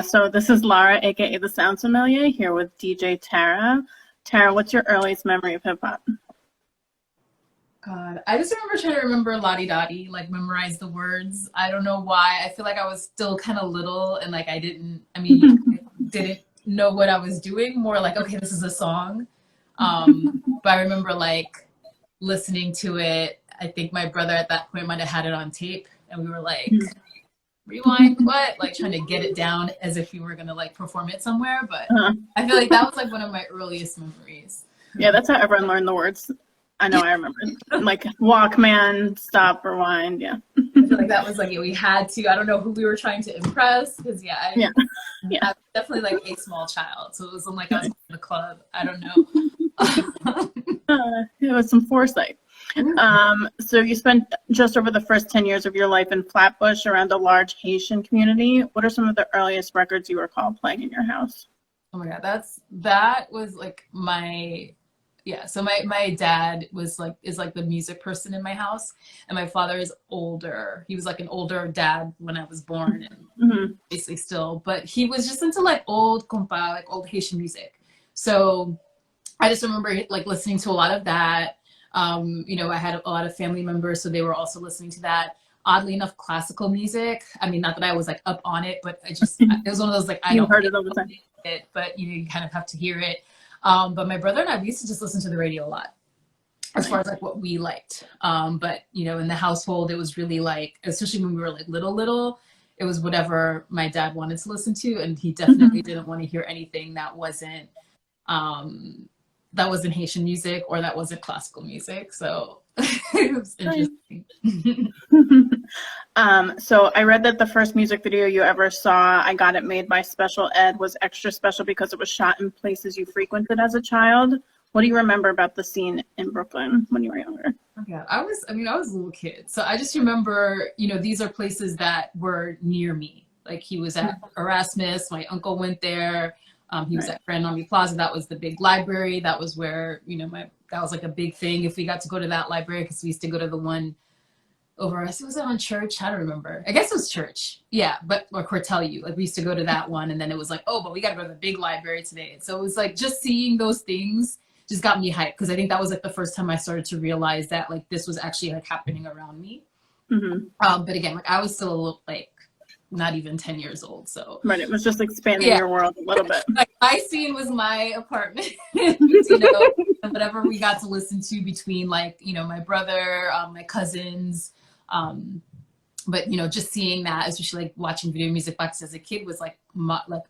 So this is Lara, aka the Sound Sommelier, here with DJ Tara. Tara, what's your earliest memory of hip hop? God, I just remember trying to remember Lottie Dottie, like memorize the words. I don't know why. I feel like I was still kind of little and like I didn't know what I was doing. More like, okay, this is a song. But I remember like listening to it. I think my brother at that point might have had it on tape, and we were like, rewind, what? Like trying to get it down as if we were gonna like perform it somewhere. But I feel like that was like one of my earliest memories. Yeah, that's how everyone learned the words. I know, I remember. Like Walkman, stop, rewind, yeah. I feel like that was like we had to. I don't know who we were trying to impress, because I was definitely like a small child, so it wasn't like I was in the club. I don't know. It was some foresight. So you spent just over the first 10 years of your life in Flatbush around a large Haitian community. What are some of the earliest records you recall playing in your house? Oh my God, that was like so my dad is like the music person in my house, and my father is older. He was like an older dad when I was born, and basically still, but he was just into like old compa, like old Haitian music. So I just remember like listening to a lot of that. I had a lot of family members, so they were also listening to that. Oddly enough, classical music. I mean, not that I was like up on it, but it was one of those like I don't heard it all the time. But you kind of have to hear it. But my brother and I, we used to just listen to the radio a lot as far as like what we liked. But in the household, it was really like, especially when we were like little, it was whatever my dad wanted to listen to, and he definitely didn't want to hear anything that wasn't Haitian music or that wasn't classical music. So it was interesting. So I read that the first music video you ever saw, I Got It Made by Special Ed, was extra special because it was shot in places you frequented as a child. What do you remember about the scene in Brooklyn when you were younger? Yeah, I was a little kid. So I just remember, these are places that were near me. Like he was at Erasmus, my uncle went there. He was at Grand Army Plaza. That was the big library. That was where, that was like a big thing if we got to go to that library, because we used to go to the one over us. Was it on Church? I don't remember. I guess it was Church. Yeah, or Cortelyou. Like we used to go to that one, and then it was like, oh, but we got to go to the big library today. So it was like just seeing those things just got me hyped, because I think that was like the first time I started to realize that like this was actually like happening around me. But again, like I was still a little, like not even 10 years old. So it was just expanding your world a little bit. Like my scene was my apartment, whatever we got to listen to between like, my brother, my cousins, but just seeing that, especially like watching video music box as a kid, was like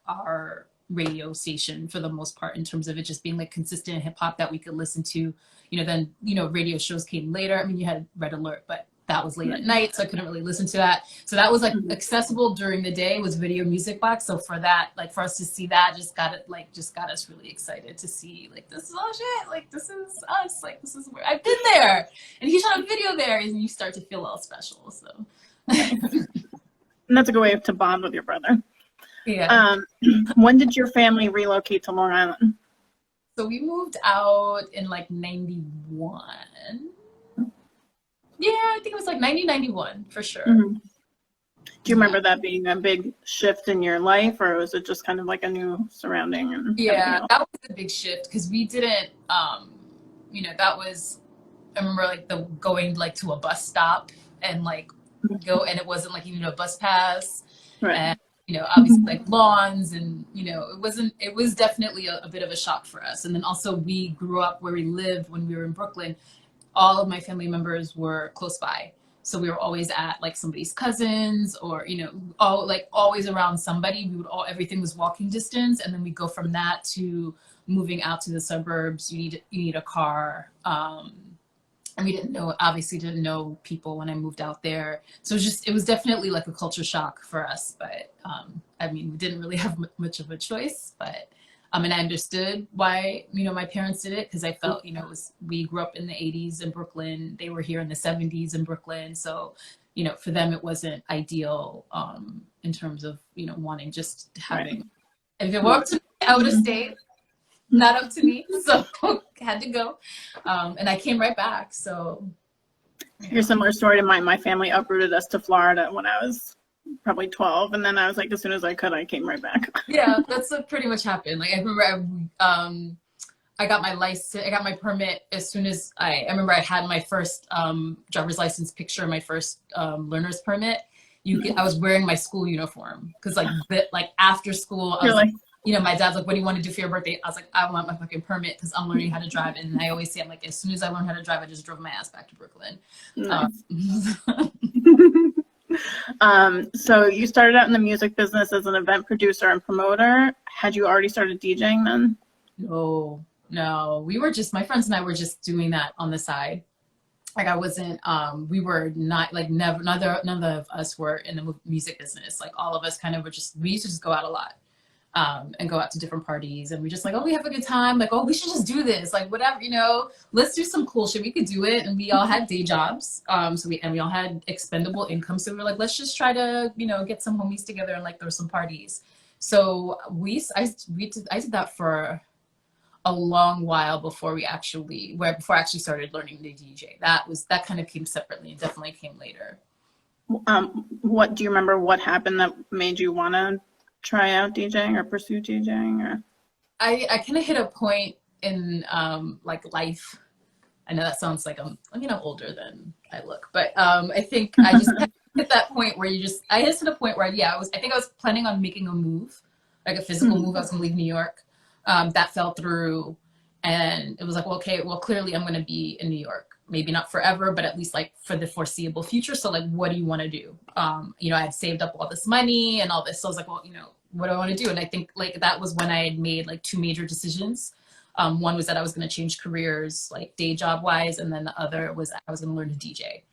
our radio station for the most part, in terms of it just being like consistent hip hop that we could listen to. Then radio shows came later. I mean, you had Red Alert, but that was late at night, so I couldn't really listen to that. So that was like accessible during the day, was video music box. So for that, like for us to see that, just got us really excited to see like, this is all shit, like this is us, like this is where I've been there, and he shot a video there, and you start to feel all special. So and that's a good way to bond with your brother. Yeah. When did your family relocate to Long Island? So we moved out in like 91. Yeah, I think it was like 91 for sure. Do you remember that being a big shift in your life, or was it just kind of like a new surrounding? And that was a big shift, because we didn't, that was, I remember like going like to a bus stop and like go, and it wasn't like even a bus pass. Right. And, obviously like lawns, and, it was definitely a bit of a shock for us. And then also we grew up where we lived when we were in Brooklyn. All of my family members were close by. So we were always at like somebody's cousins, or, always around somebody. Everything was walking distance. And then we go from that to moving out to the suburbs. You need a car. And we obviously didn't know people when I moved out there. So it was definitely like a culture shock for us. But we didn't really have much of a choice, but and I understood why, my parents did it, because I felt, we grew up in the 80s in Brooklyn. They were here in the 70s in Brooklyn. So, for them, it wasn't ideal in terms of, wanting just having, if it were up to me, I would have stayed. Not up to me. So had to go. And I came right back. So. Here's a similar story to mine. My family uprooted us to Florida when I was probably 12, and then I was like, as soon as I could, I came right back. Yeah, that's what pretty much happened. Like I remember I got my license, I got my permit as soon as I remember I had my first driver's license picture, my first learner's permit. I was wearing my school uniform because like after school, I was like, my dad's like, what do you want to do for your birthday? I was like, I want my fucking permit because I'm learning how to drive. And I always say, I'm like, as soon as I learn how to drive, I just drove my ass back to Brooklyn. Nice. So you started out in the music business as an event producer and promoter. Had you already started DJing then? No, we were just, my friends and I were just doing that on the side. Like I wasn't, we were not like none of us were in the music business. Like all of us kind of were just, we used to just go out a lot. And go out to different parties, and we just like, oh, we have a good time. Like, oh, we should just do this. Like, whatever, let's do some cool shit. We could do it. And we all had day jobs. So we all had expendable income. So we were like, let's just try to, get some homies together and like throw some parties. So I did that for a long while before I actually started learning to DJ. That kind of came separately and definitely came later. What do you remember? What happened that made you want to try out DJing or pursue DJing? Or I kind of hit a point in like life. I know that sounds like I'm older than I look, but I think I just hit that point where I just hit a point where I was planning on making a move, like a physical move. I was gonna leave New York. That fell through, and it was like, well, okay, well, clearly I'm gonna be in New York. Maybe not forever, but at least like for the foreseeable future. So like, what do you want to do? I had saved up all this money and all this. So I was like, well, what do I want to do? And I think like that was when I had made like two major decisions. One was that I was going to change careers, like day job wise. And then the other was I was going to learn to DJ.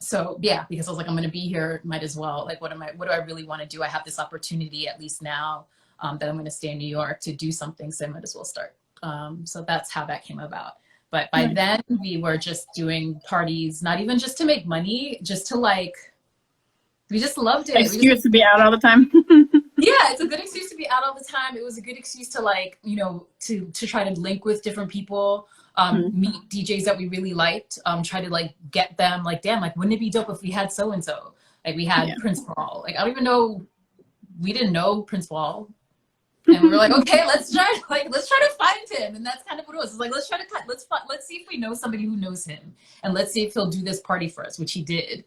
So yeah, because I was like, I'm going to be here, might as well. Like, what do I really want to do? I have this opportunity at least now that I'm going to stay in New York to do something. So I might as well start. So that's how that came about. But by then we were just doing parties, not even just to make money, just to like, we just loved it. Excuse to be out all the time. Yeah, it's a good excuse to be out all the time. It was a good excuse to like, to try to link with different people, meet DJs that we really liked, try to like get them like, damn, like, wouldn't it be dope if we had so-and-so? Like we had Prince Paul. Like, I don't even know, we didn't know Prince Paul. And we were like, okay, let's try to find him. And that's kind of what it was. It's like, let's see if we know somebody who knows him. And let's see if he'll do this party for us, which he did.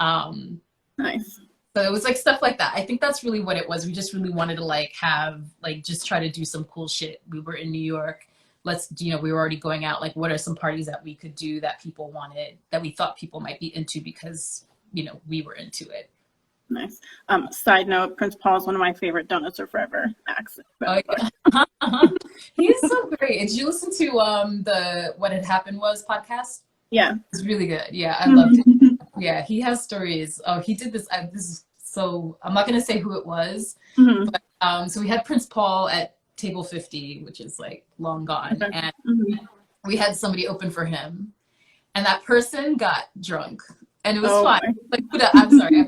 Nice. So it was like stuff like that. I think that's really what it was. We just really wanted to like have, like, just try to do some cool shit. We were in New York. We were already going out. Like, what are some parties that we could do that people wanted, that we thought people might be into because, we were into it. Nice. Side note, Prince Paul is one of my favorite Donuts Are Forever acts. Oh, yeah. He's so great. Did you listen to the What Had Happened Was podcast? Yeah. It's really good. Yeah, I loved it. Yeah, he has stories. Oh, he did this. This is so, I'm not going to say who it was. But, so we had Prince Paul at table 50, which is like long gone. And we had somebody open for him. And that person got drunk. And it was fun. Like, I'm sorry.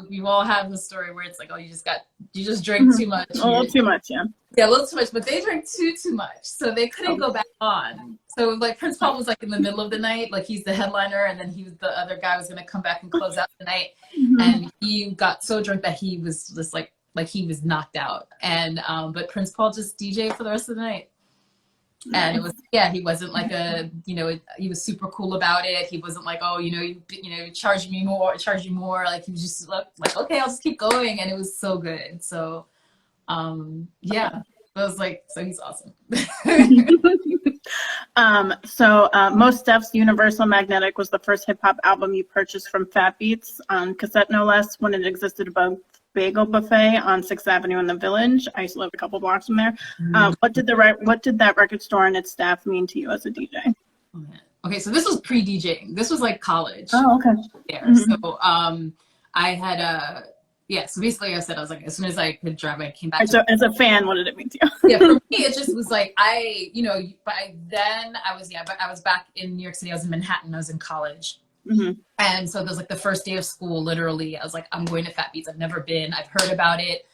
We've all had the story where it's like, oh, you just drank too much. A little too much, yeah. Yeah, a little too much, but they drank too much. So they couldn't go back on. So like Prince Paul was like in the middle of the night, like he's the headliner, and then the other guy was gonna come back and close out the night. And he got so drunk that he was just like he was knocked out. And but Prince Paul just DJed for the rest of the night. And it was, he wasn't like he was super cool about it. He wasn't like, oh, you charge you more. Like he was just like, okay, I'll just keep going. And it was so good. So, I was like, so he's awesome. Most Def's Universal Magnetic was the first hip hop album you purchased from Fat Beats on cassette, no less, when it existed above Bagel Buffet on 6th Avenue in the Village. I used to live a couple blocks from there. What did that record store and its staff mean to you as a DJ? Okay, so this was pre-DJing. This was like college. Oh, okay. There. So I had so basically I said, I was like, as soon as I could drive, I came back. So as a fan, what did it mean to you? Yeah, for me, it just was like, by then I was back in New York City. I was in Manhattan. I was in college. And so there's like the first day of school, literally, I was like, I'm going to Fat Beats. I've never been. I've heard about it.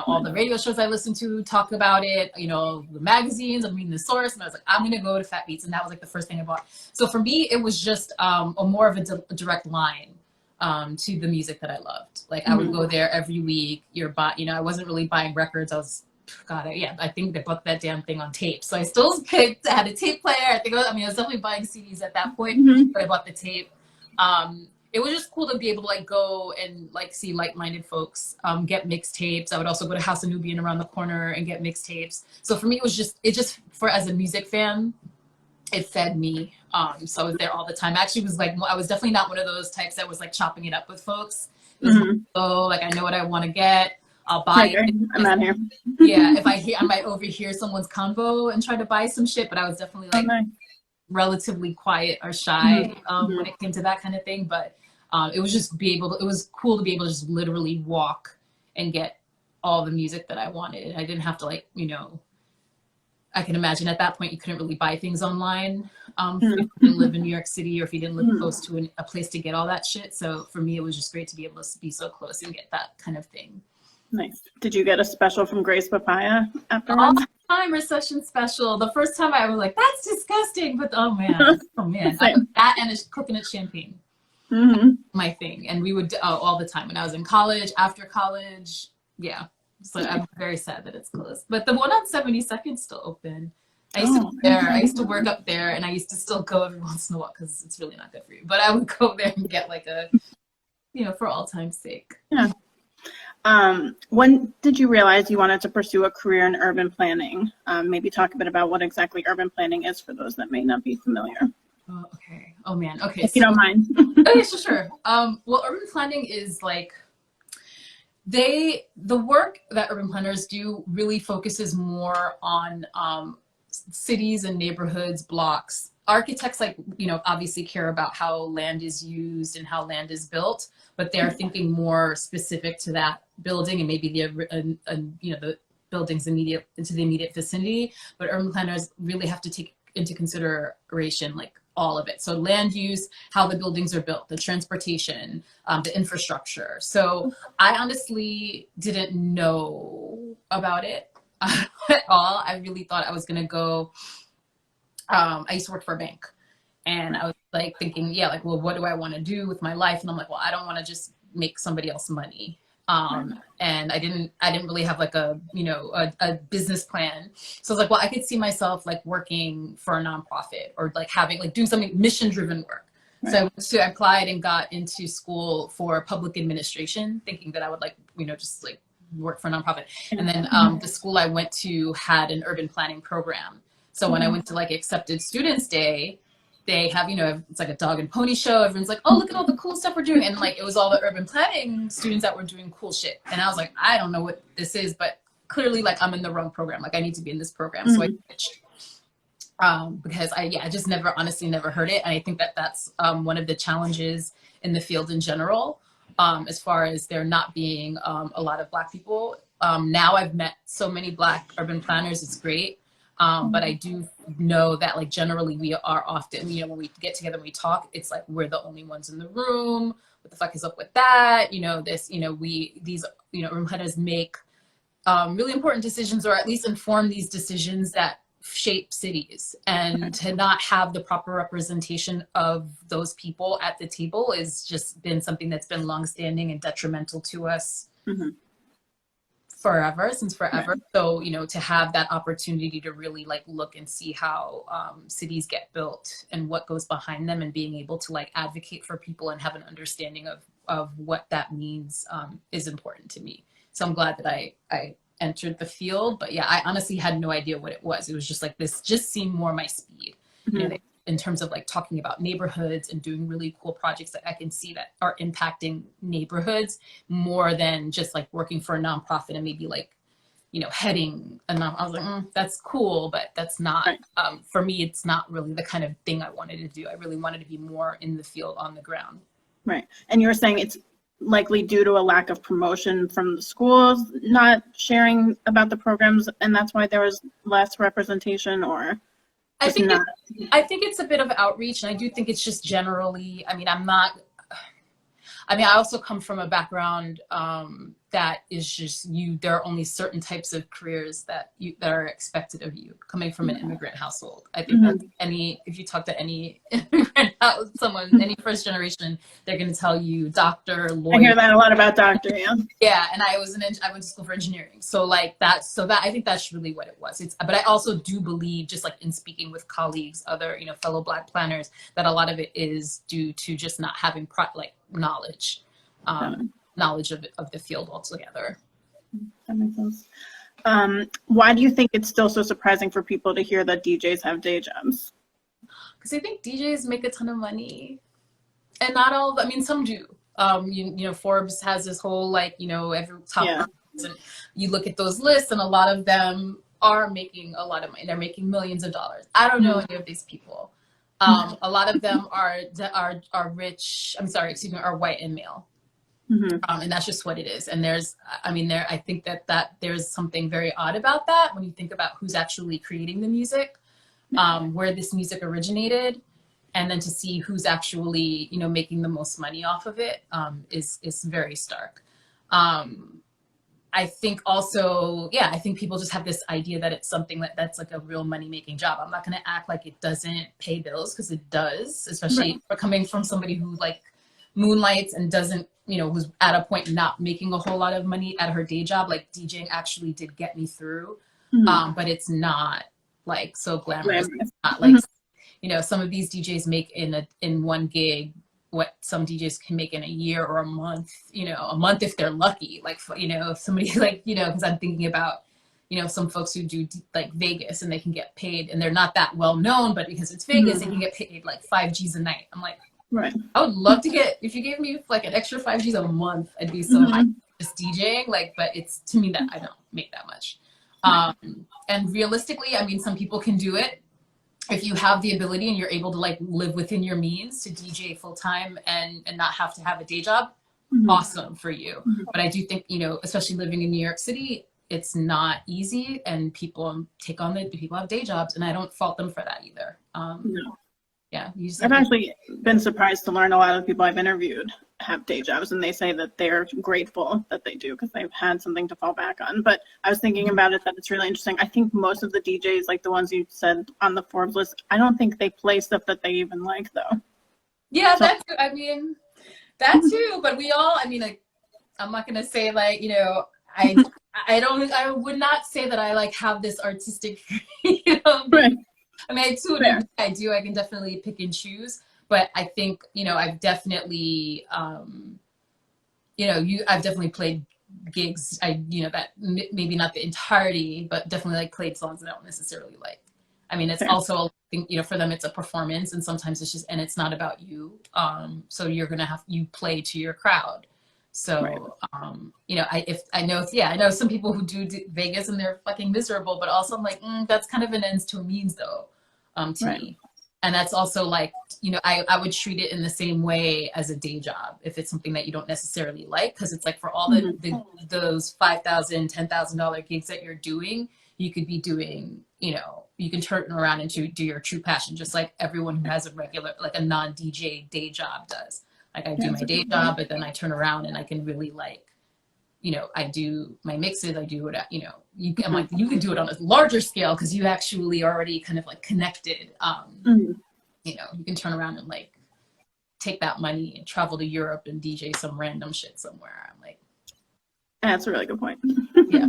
All the radio shows I listen to talk about it, the magazines, I'm reading the source. And I was like, I'm going to go to Fat Beats. And that was like the first thing I bought. So for me, it was just more of a direct line. to the music that I loved. Like I would go there every week. I wasn't really buying records. I think they bought that damn thing on tape. So I still had a tape player. I was definitely buying CDs at that point, but I bought the tape. It was just cool to be able to like go and like see like-minded folks get mixtapes. I would also go to House of Nubian around the corner and get mixtapes. So for me, as a music fan, it fed me. So I was there all the time. Actually, I was definitely not one of those types that was like chopping it up with folks. It was like I know what I want to get. I'll buy it. I'm out here. Yeah, I might overhear someone's convo and try to buy some shit, but I was definitely like relatively quiet or shy when it came to that kind of thing. But it was cool to be able to just literally walk and get all the music that I wanted. I didn't have to I can imagine at that point you couldn't really buy things online if you didn't live in New York City or if you didn't live close to a place to get all that shit. So for me, it was just great to be able to be so close and get that kind of thing. Nice. Did you get a special from Grace Papaya afterwards? All-time recession special. The first time I was like, that's disgusting, but oh man. That and a coconut champagne. My thing. And we would all the time when I was in college, after college. Yeah. So I'm very sad that it's closed. But the one on 72nd is still open. I used to be there. I used to work up there, and I used to still go every once in a while because it's really not good for you. But I would go there and get like for all time's sake. Yeah. When did you realize you wanted to pursue a career in urban planning? Maybe talk a bit about what exactly urban planning is for those that may not be familiar. Oh, okay. Oh man. Okay. If you don't mind. Okay, sure. Well, urban planning is like the work that urban planners do really focuses more on cities and neighborhoods, blocks. Architects obviously care about how land is used and how land is built, but they're thinking more specific to that building and maybe the buildings into the immediate vicinity. But urban planners really have to take into consideration like all of it. So land use, how the buildings are built, the transportation, the infrastructure. So I honestly didn't know about it at all. I really thought I was going to go. I used to work for a bank, and I was like thinking, well, what do I want to do with my life? And I'm like, well, I don't want to just make somebody else money. And I didn't really have like a business plan. So I was like, well, I could see myself like working for a nonprofit or like doing something mission driven work. Right. So I applied and got into school for public administration, thinking that I would just work for a nonprofit. And then the school I went to had an urban planning program. So when I went to Accepted Students Day, they have, it's like a dog and pony show. Everyone's like, oh, look at all the cool stuff we're doing. And it was all the urban planning students that were doing cool shit. And I was like, I don't know what this is, but clearly I'm in the wrong program. I need to be in this program. So I switched because I just honestly never heard it. And I think that that's one of the challenges in the field in general, as far as there not being a lot of Black people. Now I've met so many Black urban planners. It's great. But I do know that generally we are often, when we get together and we talk, it's like we're the only ones in the room. What the fuck is up with that? These urban planners make really important decisions, or at least inform these decisions that shape cities. And to not have the proper representation of those people at the table is just been something that's been longstanding and detrimental to us. Since forever. So, to have that opportunity to really look and see how cities get built and what goes behind them, and being able to advocate for people and have an understanding of what that means is important to me. So I'm glad that I entered the field, but yeah, I honestly had no idea what it was. It was just this just seemed more my speed, in terms of talking about neighborhoods and doing really cool projects that I can see that are impacting neighborhoods more than just working for a nonprofit and maybe heading a I was like, that's cool, but that's not, for me, it's not really the kind of thing I wanted to do. I really wanted to be more in the field on the ground. Right. And you were saying it's likely due to a lack of promotion from the schools not sharing about the programs, and that's why there was less representation, or? I think it's a bit of outreach, and I do think it's just generally, I also come from a background that is just you. There are only certain types of careers that are expected of you coming from an immigrant household. I think that if you talk to any immigrant someone, any first generation, they're going to tell you doctor, lawyer. I hear that a lot about doctor, yeah. Yeah, and I went to school for engineering, so like that. So that I think that's really what it was. But I also do believe, just like in speaking with colleagues, other fellow Black planners, that a lot of it is due to just not having knowledge. Knowledge of the field altogether. That makes sense. Why do you think it's still so surprising for people to hear that DJs have day jobs? Because I think DJs make a ton of money, and not all. I mean, some do. Forbes has this whole every top, and you look at those lists, and a lot of them are making a lot of money. They're making millions of dollars. I don't know any of these people. A lot of them are rich. Are white and male. And that's just what it is. And I think that there's something very odd about that when you think about who's actually creating the music, where this music originated, and then to see who's actually, making the most money off of it is very stark. I think also, I think people just have this idea that it's something that's like a real money-making job. I'm not going to act like it doesn't pay bills, because it does, especially for coming from somebody who moonlights and doesn't, was at a point not making a whole lot of money at her day job. Like DJing actually did get me through, but it's not so glamorous. It's not some of these DJs make in one gig what some DJs can make in a year or a month, if they're lucky. If somebody because I'm thinking about, some folks who do Vegas, and they can get paid, and they're not that well known, but because it's Vegas, they can get paid 5 G's a night. I'm like, right. I would love to if you gave me an extra 5 G's a month, I'd be so high just DJing. But it's to me that I don't make that much. And realistically, I mean, some people can do it. If you have the ability and you're able to live within your means to DJ full time and not have to have a day job, awesome for you. But I do think, especially living in New York City, it's not easy, and people have day jobs, and I don't fault them for that either. No. Yeah, I've actually been surprised to learn a lot of the people I've interviewed have day jobs, and they say that they're grateful that they do because they've had something to fall back on. But I was thinking about it, that it's really interesting. I think most of the DJs, like the ones you said on the Forbes list, I don't think they play stuff that they even like, though. Yeah, so, that too. But we all, I'm not gonna say I would not say that I have this artistic freedom. Right. I do. I can definitely pick and choose, but I think, I've definitely, I've definitely played gigs. That maybe not the entirety, but definitely played songs that I don't necessarily like. It's also, I think, for them, it's a performance, and sometimes it's not about you. So you're going to you play to your crowd. So, I know some people who do Vegas and they're fucking miserable, but also I'm like, that's kind of an ends to a means though. To me. And that's also I would treat it in the same way as a day job if it's something that you don't necessarily like, because it's for all those $5,000, $10,000 gigs that you're doing, you could be doing, you can turn it around and do your true passion, just like everyone who has a regular, a non-DJ day job does. I do my day job, but then I turn around and I can really I do my mixes, I do what, you can do it on a larger scale because you actually already kind of connected. You can turn around and take that money and travel to Europe and DJ some random shit somewhere. I'm like, that's a really good point. Yeah.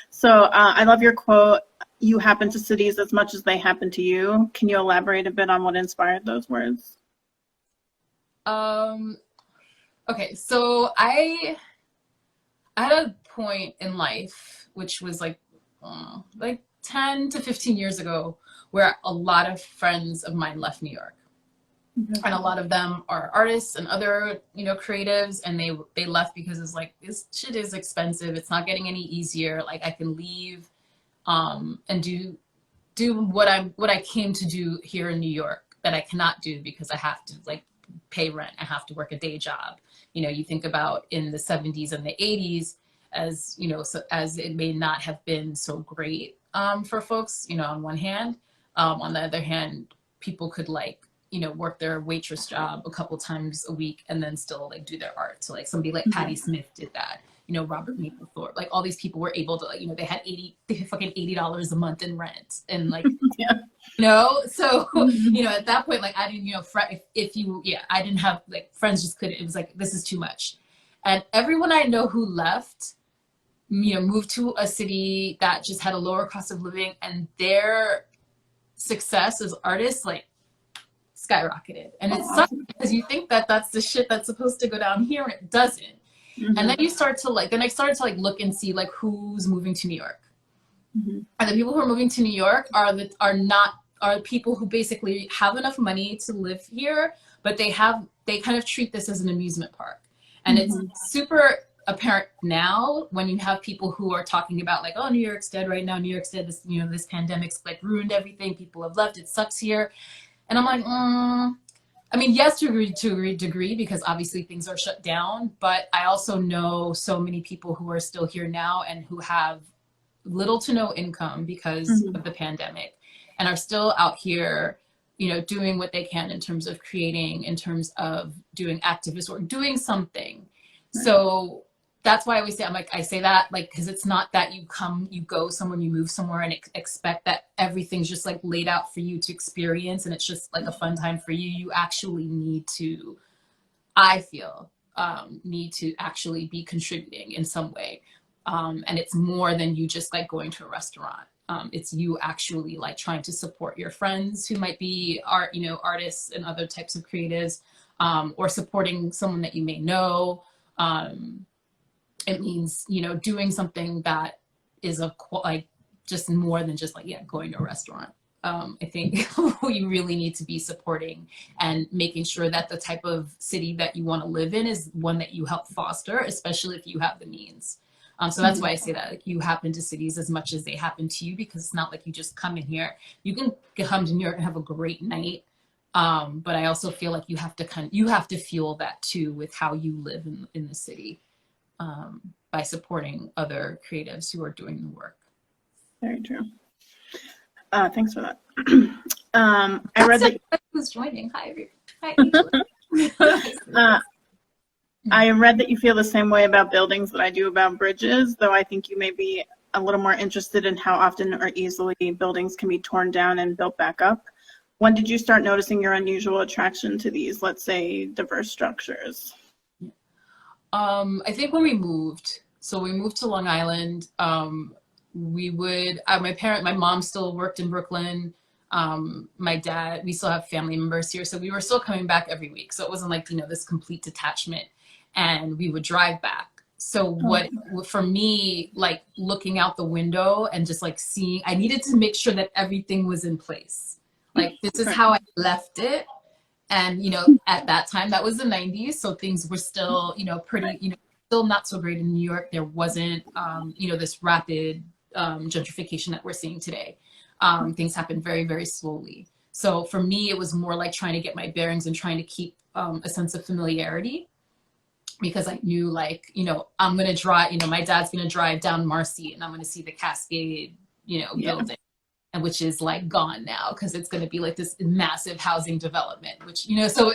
So I love your quote, "You happen to cities as much as they happen to you." Can you elaborate a bit on what inspired those words? Okay, so I had a point in life, which was 10 to 15 years ago, where a lot of friends of mine left New York. And a lot of them are artists and other, creatives, and they left because it's this shit is expensive. It's not getting any easier. I can leave and do what I came to do here in New York that I cannot do because I have to pay rent. I have to work a day job. You think about in the 70s and the 80s, as as it may not have been so great for folks, on one hand. On the other hand, people could you know, work their waitress job a couple times a week and then still like do their art. So like somebody like Patti Smith did that. You know, Robert Mapplethorpe, like all these people were able to, like, you know, they had fucking $80 a month in rent, and like, Yeah. you know, so you know, at that point, like I didn't, you know, if you, yeah, I didn't have, like, friends just couldn't. It was like, this is too much. And everyone I know who left, you know, moved to a city that just had a lower cost of living, and their success as artists like skyrocketed. And it sucks because you think that that's the shit that's supposed to go down here, and it doesn't. And then you start to like, then I started to like look and see like who's moving to New York. And the people who are moving to New York are people who basically have enough money to live here, but they kind of treat this as an amusement park. And it's super apparent now when you have people who are talking about like, oh, New York's dead right now. New York's dead. This, you know, this pandemic's like ruined everything. People have left. It sucks here. And I'm like, I mean, yes, to a degree, because obviously things are shut down, but I also know so many people who are still here now and who have little to no income because of the pandemic, and are still out here, you know, doing what they can in terms of creating, in terms of doing activist work, doing something. So that's why I always say, I'm like, I say that like, because it's not that you go somewhere, you move somewhere and expect that everything's just like laid out for you to experience and it's just like a fun time for you. You actually need to, I feel, need to actually be contributing in some way. And it's more than you just like going to a restaurant. It's you actually like trying to support your friends who might be artists and other types of creatives, or supporting someone that you may know. It means, you know, doing something that is like just more than just like, yeah, going to a restaurant. I think we really need to be supporting and making sure that the type of city that you want to live in is one that you help foster, especially if you have the means. So that's why I say that, like, you happen to cities as much as they happen to you, because it's not like you just come in here. You can come to New York and have a great night. But I also feel like you have to fuel that too with how you live in the city, by supporting other creatives who are doing the work. Very true. Thanks for that. I read that who's joining. Hi, Angela. I read that you feel the same way about buildings that I do about bridges, though I think you may be a little more interested in how often or easily buildings can be torn down and built back up. When did you start noticing your unusual attraction to these, let's say, diverse structures? I think when we moved to Long Island, my mom still worked in Brooklyn. My dad, we still have family members here. So we were still coming back every week. So it wasn't like, you know, this complete detachment, and we would drive back. So for me, like looking out the window and just like seeing, I needed to make sure that everything was in place. Like, this is how I left it. And, you know, at that time, that was the 90s. So things were still, you know, pretty, you know, still not so great in New York. There wasn't, you know, this rapid gentrification that we're seeing today. Things happened very, very slowly. So for me, it was more like trying to get my bearings and trying to keep a sense of familiarity, because I knew, like, you know, I'm going to drive, you know, my dad's going to drive down Marcy and I'm going to see the Cascade, you know, building. And which is like gone now because it's going to be like this massive housing development, which, you know, so,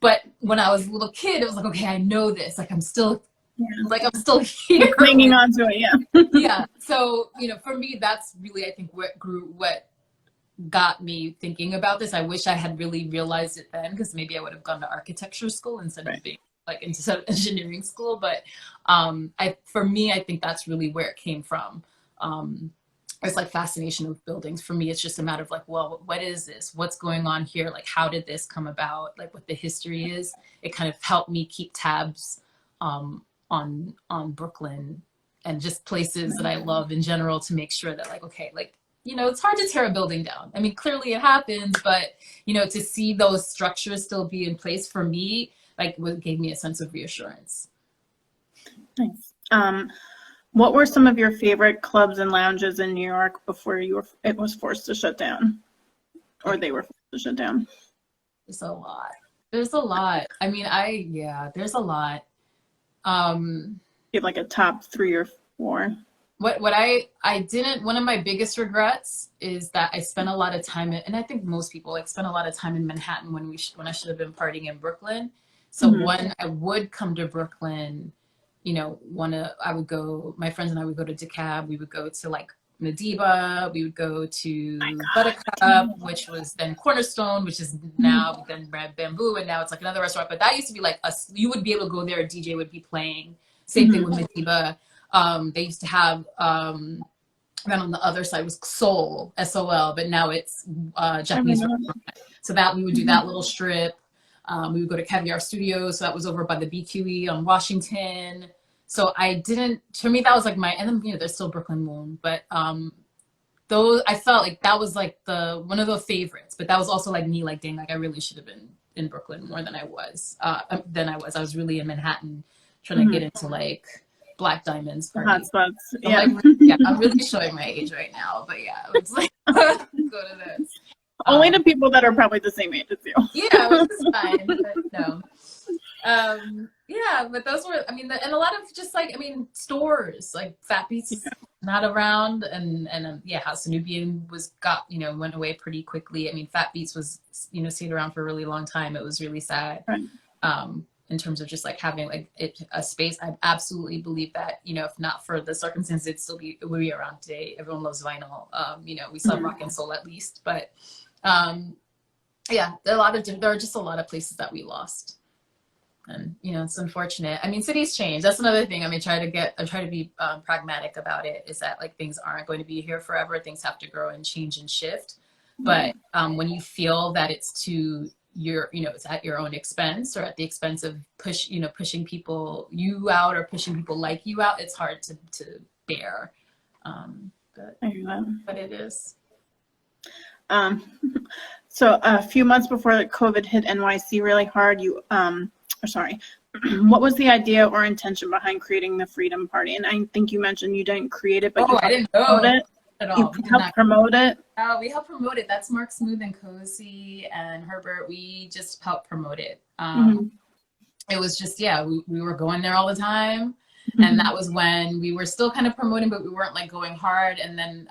but when I was a little kid, it was like, okay, I know this, like, I'm still here. Hanging on to it, yeah. Yeah. So, you know, for me, that's really, I think, what got me thinking about this. I wish I had really realized it then, because maybe I would have gone to architecture school instead of being like into engineering school. But for me, I think that's really where it came from. It's like fascination with buildings. For me, it's just a matter of like, well, what is this? What's going on here? Like, how did this come about? Like, what the history is. It kind of helped me keep tabs on Brooklyn and just places that I love in general, to make sure that, like, okay, like, you know, it's hard to tear a building down. I mean, clearly it happens, but, you know, to see those structures still be in place, for me, like, gave me a sense of reassurance. Nice. What were some of your favorite clubs and lounges in New York before it was forced to shut down, or they were forced to shut down? There's a lot. I mean, there's a lot. You have like a top 3 or 4? what I didn't, one of my biggest regrets is that I spent a lot of time in, and I think most people like spend a lot of time in Manhattan when when I should have been partying in Brooklyn. So Mhm. when I would come to Brooklyn, you know, I would go, my friends and I would go to DeKalb, we would go to like Madiba, we would go My to God. Buttercup, which was then Cornerstone, which is Mhm. now then Bamboo, and now it's like another restaurant. But that used to be like us, you would be able to go there, a DJ would be playing. Same thing Mhm. with Madiba. They used to have then on the other side was Seoul, SOL, but now it's I don't Japanese know. restaurant. So that we would do Mhm. that little strip. We would go to Caviar Studios, so that was over by the BQE on Washington. So I didn't. For me, that was like my. And then there's still Brooklyn Moon, but those I felt like that was like the one of the favorites. But that was also like me, like dang, like I really should have been in Brooklyn more than I was. I was really in Manhattan, trying to get Mhm. into like Black Diamonds The party. hotspots. I'm Yeah. like, yeah, I'm really showing my age right now, but yeah, it's like go to this. Only Um, to people that are probably the same age as you. yeah, which is fine, but no. Yeah, but those were, I mean, and a lot of just like, I mean, stores like Fat Beats not around, and yeah, House of Nubian went away pretty quickly. I mean, Fat Beats was stayed around for a really long time. It was really sad. Right. In terms of just like having like a space. I absolutely believe that, if not for the circumstances, it would be around today. Everyone loves vinyl. We still have Mhm. rock and soul at least, but yeah, there are just a lot of places that we lost. And it's unfortunate. I mean, cities change. That's another thing. I mean, I try to be pragmatic about it. Is that like things aren't going to be here forever. Things have to grow and change and shift. Right. But when you feel that it's at your own expense or at the expense of pushing people you out or pushing people like you out, it's hard to bear. But I hear that. it is. Um, so a few months before the COVID hit NYC really hard, what was the idea or intention behind creating the Freedom Party? And I think you mentioned you didn't create it, but you I helped didn't promote know it. at You all. We did helped not. promote it. We helped promote it. That's Mark Smooth and Cozy and Herbert. We just helped promote it. Mhm. It was just, yeah, we were going there all the time. And Mhm. that was when we were still kind of promoting, but we weren't like going hard. And then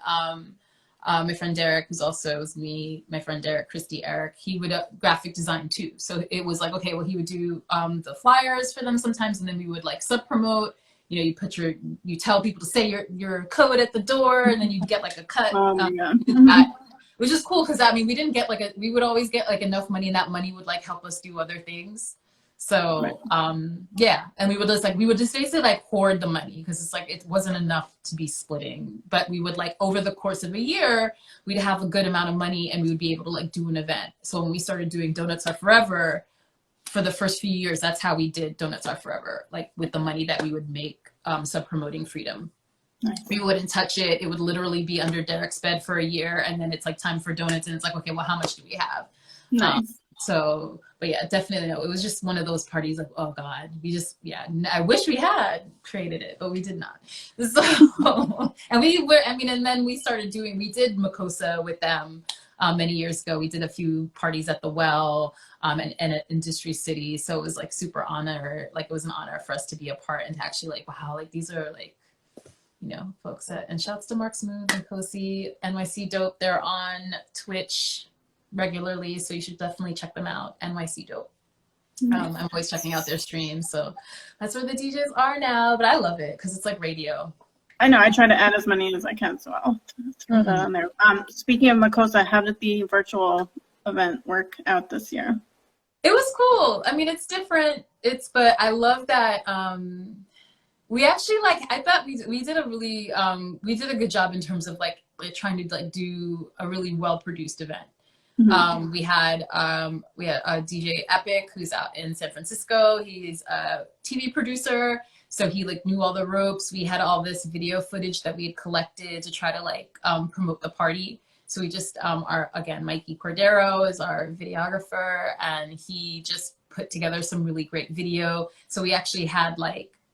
my friend Derek, who's also was me, my friend Derek, Eric, he would graphic design too. So it was like, okay, well, he would do the flyers for them sometimes. And then we would like sub promote. You tell people to say your code at the door, and then you'd get like a cut. Oh my God. Which is cool because we didn't get we would always get like enough money, and that money would like help us do other things. Right. So yeah, and we would just basically like hoard the money because it's like it wasn't enough to be splitting, but we would like over the course of a year we'd have a good amount of money and we would be able to like do an event. So when we started doing Donuts Are Forever for the first few years, that's how we did Donuts Are Forever, like with the money that we would make sub promoting Freedom. Nice. We wouldn't touch it. It would literally be under Derek's bed for a year, and then it's like time for donuts, and it's like, okay, well, how much do we have? Nice. But yeah, definitely no. It was just one of those parties like, oh God, I wish we had created it, but we did not. So, and then we did Mukosa with them many years ago. We did a few parties at the Well and at Industry City. So it was like super honor. Like it was an honor for us to be a part and to actually like, wow, like these are like, folks and shouts to Mark Smooth and Kosi, NYC Dope. They're on Twitch regularly, so you should definitely check them out. NYC Dope. Nice. I'm always checking out their streams, so that's where the DJs are now. But I love it because it's like radio. I know. I try to add as many as I can, so I'll throw that on there. Speaking of Mukosa, how did the virtual event work out this year? It was cool. I mean, it's different. But I love that. We actually I thought we did a really we did a good job in terms of like trying to like do a really well produced event. Mm-hmm. We had a DJ Epic who's out in San Francisco. He's a TV producer, so he like knew all the ropes. We had all this video footage that we had collected to try to like promote the party. So we just Mikey Cordero is our videographer, and he just put together some really great video. So we actually had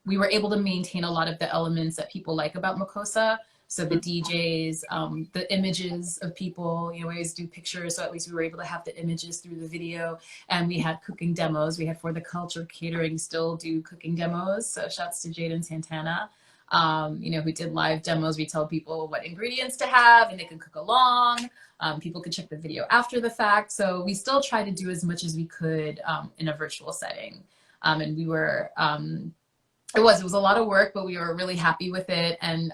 we were able to maintain a lot of the elements that people like about Mukosa. So the DJs, the images of people, we always do pictures. So at least we were able to have the images through the video. And we had cooking demos. We had For the Culture Catering still do cooking demos. So shouts to Jaden Santana. We did live demos. We tell people what ingredients to have and they can cook along. People could check the video after the fact. So we still try to do as much as we could in a virtual setting. And we were, it was a lot of work, but we were really happy with it. And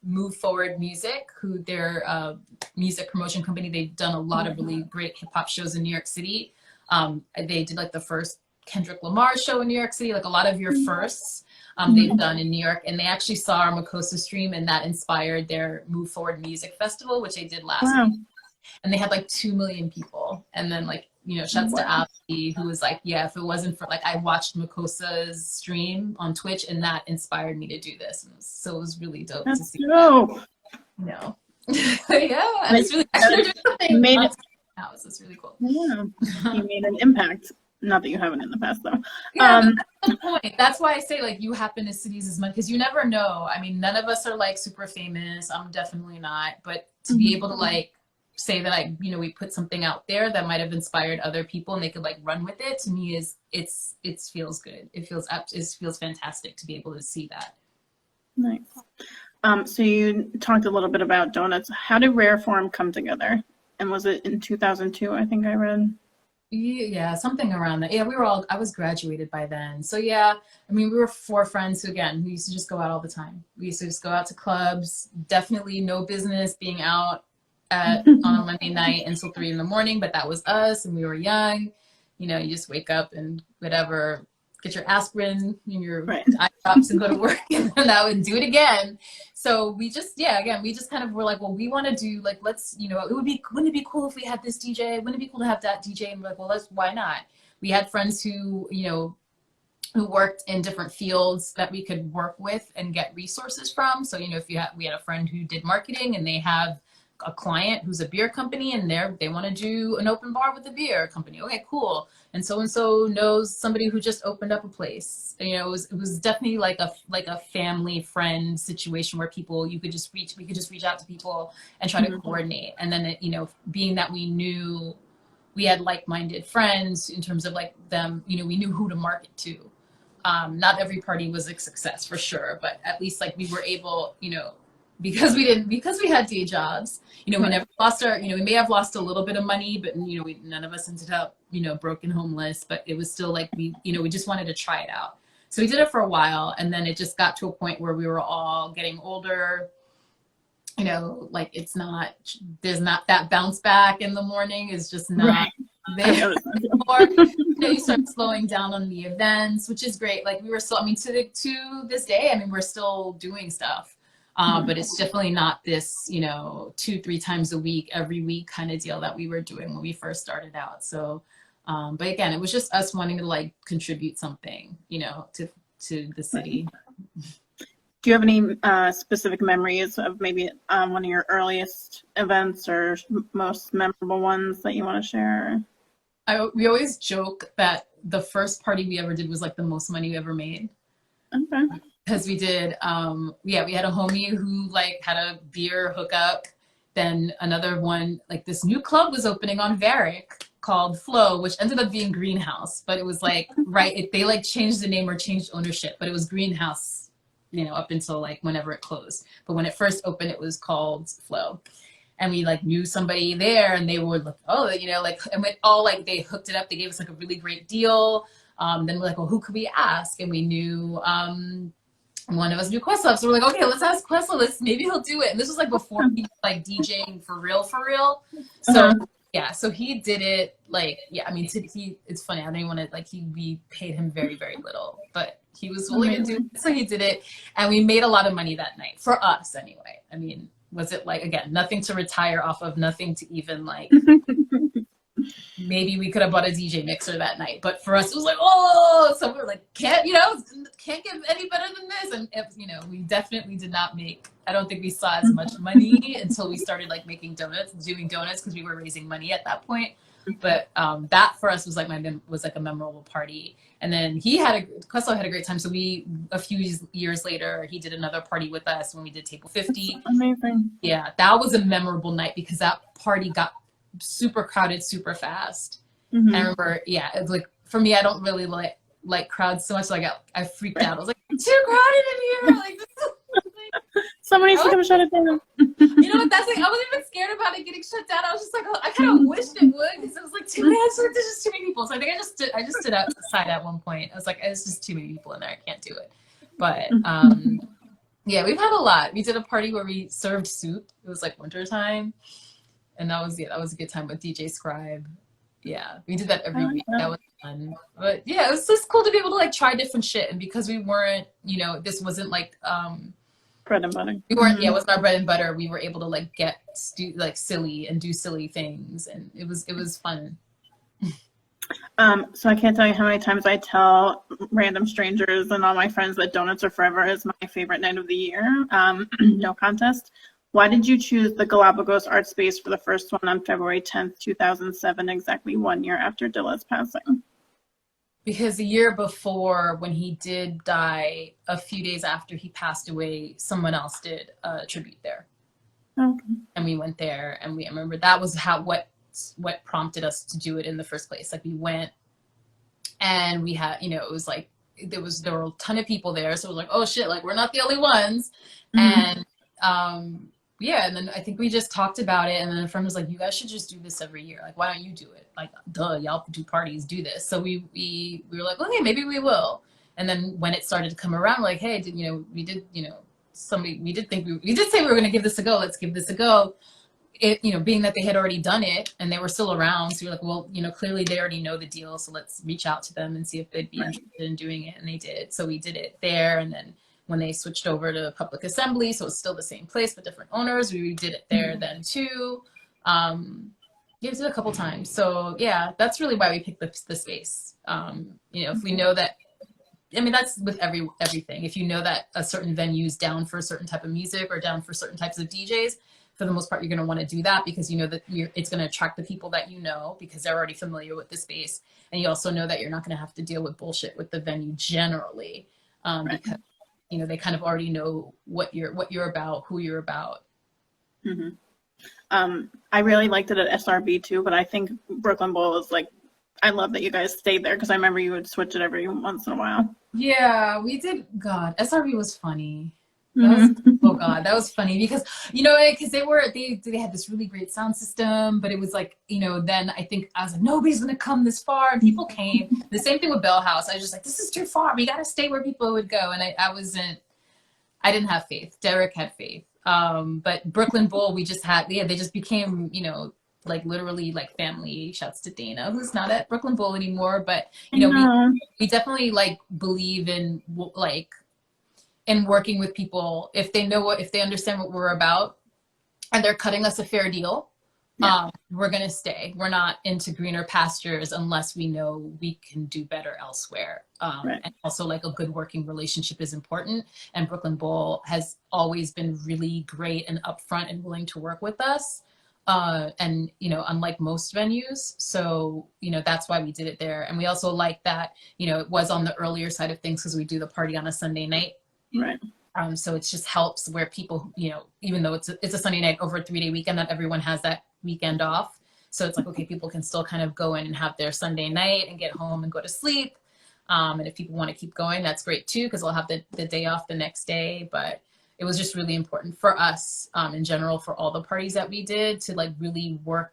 Move Forward Music, who their music promotion company, they've done a lot of really great hip hop shows in New York City. They did like the first Kendrick Lamar show in New York City, like a lot of your firsts they've done in New York. And they actually saw our Mukosa stream and that inspired their Move Forward Music Festival, which they did last week. And they had like 2 million people. And then shouts to Abby, who was like, yeah, if it wasn't for I watched Mukosa's stream on Twitch and that inspired me to do this. And so it was really dope to see that. Yeah. And it's really, actually doing something now. So it's really cool. Yeah. You made an impact. Not that you haven't in the past though. Yeah, that's the point. That's why I say you happen to cities as much, because you never know. I mean, none of us are super famous. I'm definitely not. But to be able to say that we put something out there that might have inspired other people and they could run with it, to me it feels good. It feels fantastic to be able to see that. Nice. So you talked a little bit about donuts. How did Rare Form come together? And was it in 2002? I think I read. Yeah, something around that. Yeah, I was graduated by then. So yeah, I mean, we were 4 friends who used to just go out all the time. We used to just go out to clubs. Definitely no business being out on a Monday night until 3 a.m, but that was us, and we were young. You just wake up and whatever, get your aspirin and your eye drops and go to work, and then I would do it again. So we just kind of were like, well, we want to do let's, wouldn't it be cool if we had this DJ? Wouldn't it be cool to have that DJ? And we're like, well, why not? We had friends who worked in different fields that we could work with and get resources from. So, we had a friend who did marketing, and they have a client who's a beer company, and they want to do an open bar with a beer company. Okay, cool. And so knows somebody who just opened up a place. It was definitely like a family friend situation where we could just reach out to people and try to coordinate. And then being that we knew we had like-minded friends in terms of them, we knew who to market to. Not every party was a success for sure, but at least we were able, because we had day jobs, we never lost we may have lost a little bit of money, but none of us ended up, broke and homeless, but it was still we just wanted to try it out. So we did it for a while, and then it just got to a point where we were all getting older. There's not that bounce back in the morning is just not there anymore. You start slowing down on the events, which is great. We were still, to this day, we're still doing stuff. But it's definitely not this, 2-3 times a week, every week kind of deal that we were doing when we first started out. So, but again, it was just us wanting to contribute something, to the city. Do you have any specific memories of maybe one of your earliest events or most memorable ones that you want to share? We always joke that the first party we ever did was the most money we ever made. Okay. Because we did, we had a homie who had a beer hookup. Then another one, this new club was opening on Varick called Flow, which ended up being Greenhouse. But it was they changed the name or changed ownership, but it was Greenhouse, up until whenever it closed. But when it first opened, it was called Flow. And we knew somebody there, and they were and we all they hooked it up. They gave us a really great deal. Then we're well, who could we ask? And we knew, one of us knew Questlove, so we're okay, let's ask Questlove. Maybe he'll do it. And this was before he was DJing for real. So so he did it. It's funny. I don't even want to we paid him very, very little, but he was willing to do it. So he did it, and we made a lot of money that night for us anyway. Was it again, nothing to retire off of, nothing to even maybe we could have bought a DJ mixer that night, but for us it was so we were can't get any better than this. And we definitely did not make, I don't think we saw as much money until we started doing donuts, because we were raising money at that point. But that for us was a memorable party. And then Questlove had a great time. So a few years later, he did another party with us when we did Table 50. Amazing. Yeah, that was a memorable night because that party got super crowded super fast. I remember, it's for me, I don't really like crowds so much. I freaked out. I was it's too crowded in here. Someone needs to come shut it down. You know what? That's like, I wasn't even scared about it getting shut down. I was just like, oh, I kind of wished it would, because it was like too many. I was like, there's just too many people. So I think I just stood outside at one point. I was like, it's just too many people in there. I can't do it. But yeah, we've had a lot. We did a party where we served soup. It was like winter time, and that was a good time with DJ Scribe. Yeah, we did that every week. That was fun. But yeah, it was just cool to be able to like try different shit. And because we weren't, you know, this wasn't like bread and butter. we weren't, yeah, it wasn't our bread and butter. We were able to like get like silly and do silly things, and it was fun. So I can't tell you how many times I tell random strangers and all my friends that Donuts Are Forever is my favorite night of the year. No contest. Why did you choose the Galapagos Art Space for the first one on February 10th, 2007, exactly 1 year after Dilla's passing? Because the year before, when he did die, a few days after he passed away, someone else did a tribute there. Okay. And we went there, and I remember that was what prompted us to do it in the first place. Like we went, and we had, you know, it was like there were a ton of people there, so it was like, oh shit, like we're not the only ones. And yeah, and then I think we just talked about it, and then a friend was like, you guys should just do this every year. Like, why don't you do it? Like, duh, y'all do parties, do this. So we were like, okay, maybe we will. And then when it started to come around, like, hey, we did say we were going to give this a go. Let's give this a go. It, you know, being that they had already done it and they were still around, so you're like, well, you know, clearly they already know the deal, so let's reach out to them and see if they'd be interested in doing it. And they did. So we did it there, and then when they switched over to public assembly, so it's still the same place but different owners, we did it there then too. Yeah, we did it a couple times. So yeah, that's really why we picked the space. You know, if we know that, I mean, that's with everything. If you know that a certain venue is down for a certain type of music or down for certain types of DJs, for the most part, you're going to want to do that because you know that it's going to attract the people that you know because they're already familiar with the space. And you also know that you're not going to have to deal with bullshit with the venue generally, because you know, they kind of already know what you're about, who you're about. I really liked it at SRB too, but I think Brooklyn Bowl is like, I love that you guys stayed there because I remember you would switch it every once in a while. Yeah, we did. God, SRB was funny. Oh God, that was funny because, you know, because they had this really great sound system, but it was like, you know, then I think I was like, nobody's gonna come this far, and people came. The same thing with Bell House. I was just like, this is too far. We gotta stay where people would go, and I didn't have faith. Derek had faith. But Brooklyn Bowl, they just became, you know, like literally like family. Shouts to Dana, who's not at Brooklyn Bowl anymore, but you know, we definitely like believe in like. And working with people, if they understand what we're about and they're cutting us a fair deal, we're going to stay. We're not into greener pastures unless we know we can do better elsewhere. And also like a good working relationship is important. And Brooklyn Bowl has always been really great and upfront and willing to work with us. And, you know, unlike most venues. So, you know, that's why we did it there. And we also like that, you know, it was on the earlier side of things because we do the party on a Sunday night. Right. So it just helps where people, you know, even though it's a Sunday night over a 3-day weekend, not everyone has that weekend off. So it's like, okay, people can still kind of go in and have their Sunday night and get home and go to sleep. And if people want to keep going, that's great too, because they'll have the day off the next day. But it was just really important for us in general, for all the parties that we did, to like really work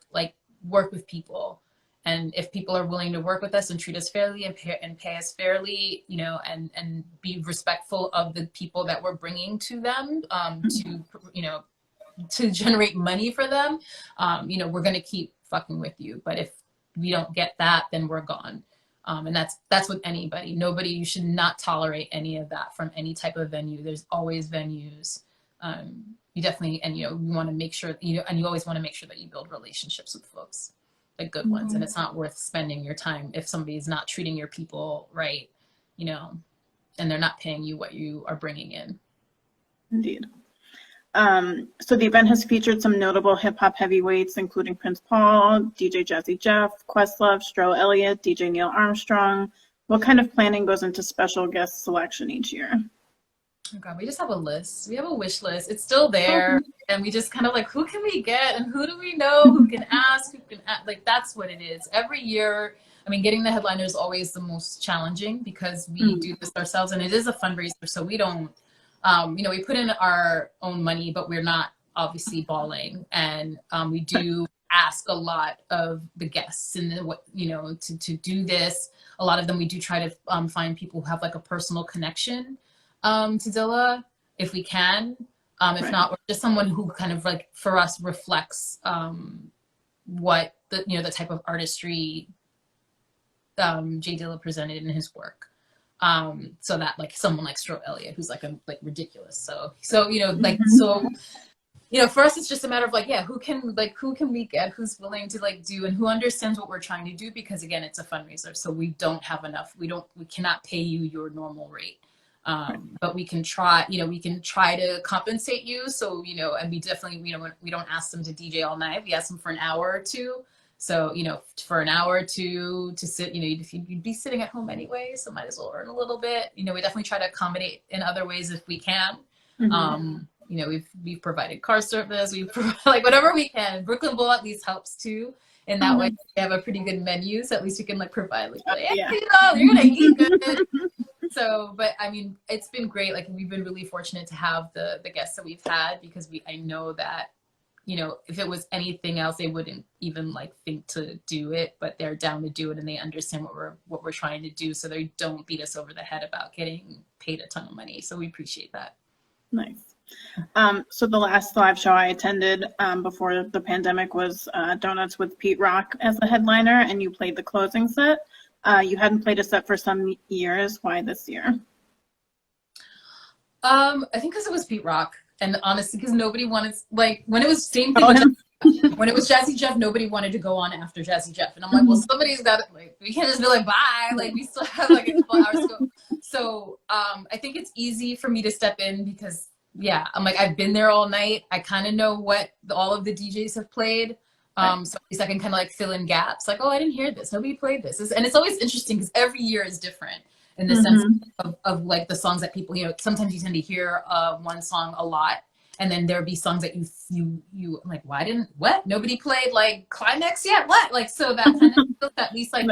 with people. And if people are willing to work with us and treat us fairly and pay us fairly, you know, and be respectful of the people that we're bringing to them, to, you know, to generate money for them, you know, we're going to keep fucking with you. But if we don't get that, then we're gone. And that's with anybody. You should not tolerate any of that from any type of venue. There's always venues. You definitely, and, you know, we want to make sure, you know, and you always want to make sure that you build relationships with folks. Like good ones, and it's not worth spending your time if somebody is not treating your people right, you know, and they're not paying you what you are bringing in. Indeed. So the event has featured some notable hip hop heavyweights, including Prince Paul, DJ Jazzy Jeff, Questlove, Stro Elliott, DJ Neil Armstrong. What kind of planning goes into special guest selection each year? Oh God, we just have a list. We have a wish list. It's still there. And we just kind of like, who can we get and who do we know who can ask, like, that's what it is. Every year, I mean, getting the headliner is always the most challenging because we do this ourselves and it is a fundraiser. So we don't, you know, we put in our own money, but we're not obviously balling. And we do ask a lot of the guests and then what, you know, to do this. A lot of them, we do try to find people who have like a personal connection to Dilla if we can. If not, we're just someone who kind of like for us reflects what the, you know, the type of artistry Jay Dilla presented in his work. So that like someone like Stro Elliott, who's like ridiculous. So you know, like so, you know, for us it's just a matter of like, yeah, who can we get, who's willing to like do, and who understands what we're trying to do, because again, it's a fundraiser, so we don't have enough. We cannot pay you your normal rate. But we can try, you know, we can try to compensate you. So, you know, and we definitely, you know, we don't ask them to DJ all night. We ask them for an hour or two. So, you know, for an hour or two to sit, you know, if you'd be sitting at home anyway, so might as well earn a little bit. You know, we definitely try to accommodate in other ways if we can. You know, we've provided car service, we've provided like whatever we can. Brooklyn Bowl at least helps too. And that way we have a pretty good menu. So at least we can like provide like, hey, you know, you're gonna eat good. So, but I mean, it's been great. Like we've been really fortunate to have the guests that we've had, because I know that, you know, if it was anything else, they wouldn't even like think to do it, but they're down to do it and they understand what we're trying to do. So they don't beat us over the head about getting paid a ton of money. So we appreciate that. Nice. So the last live show I attended before the pandemic was Donuts with Pete Rock as the headliner, and you played the closing set. You hadn't played a set for some years. Why this year? I think because it was Pete Rock, and honestly, because nobody wanted, like, when it was same thing with when it was Jazzy Jeff, nobody wanted to go on after Jazzy Jeff, and I'm like, well, somebody's got it. Like, we can't just be like, bye. Like, we still have like a couple hours to go. So I think it's easy for me to step in because, yeah, I'm like, I've been there all night. I kind of know what all of the DJs have played. So at least I can kind of like fill in gaps. Like, oh, I didn't hear this. Nobody played this. And it's always interesting because every year is different in the sense of like the songs that people, you know, sometimes you tend to hear one song a lot, and then there'll be songs that you I'm like, what? Nobody played like Climax yet? What? Like, so that kind of feels at least like,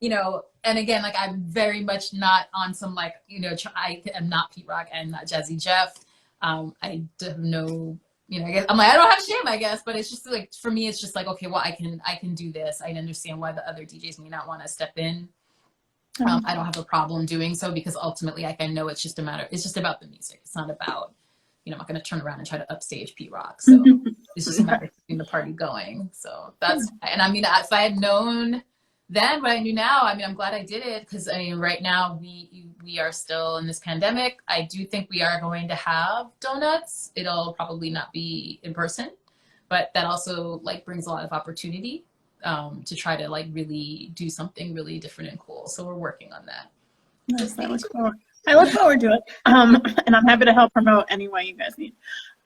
you know, and again, like I'm very much not on some like, you know, I am not Pete Rock and not Jazzy Jeff. I have no, you know, I guess I'm like, I don't have shame, I guess, but it's just like, for me, it's just like, okay, well, I can do this. I understand why the other DJs may not want to step in. I don't have a problem doing so, because ultimately, like, I know it's just about the music. It's not about, you know, I'm not going to turn around and try to upstage Pete Rock. So it's just a matter of keeping the party going. So that's, and I mean, if I had known then what I knew now, I mean, I'm glad I did it, because I mean, right now we are still in this pandemic. I do think we are going to have donuts. It'll probably not be in person, but that also like brings a lot of opportunity to try to like really do something really different and cool. So we're working on that. Nice. I look forward to it. And I'm happy to help promote any way you guys need.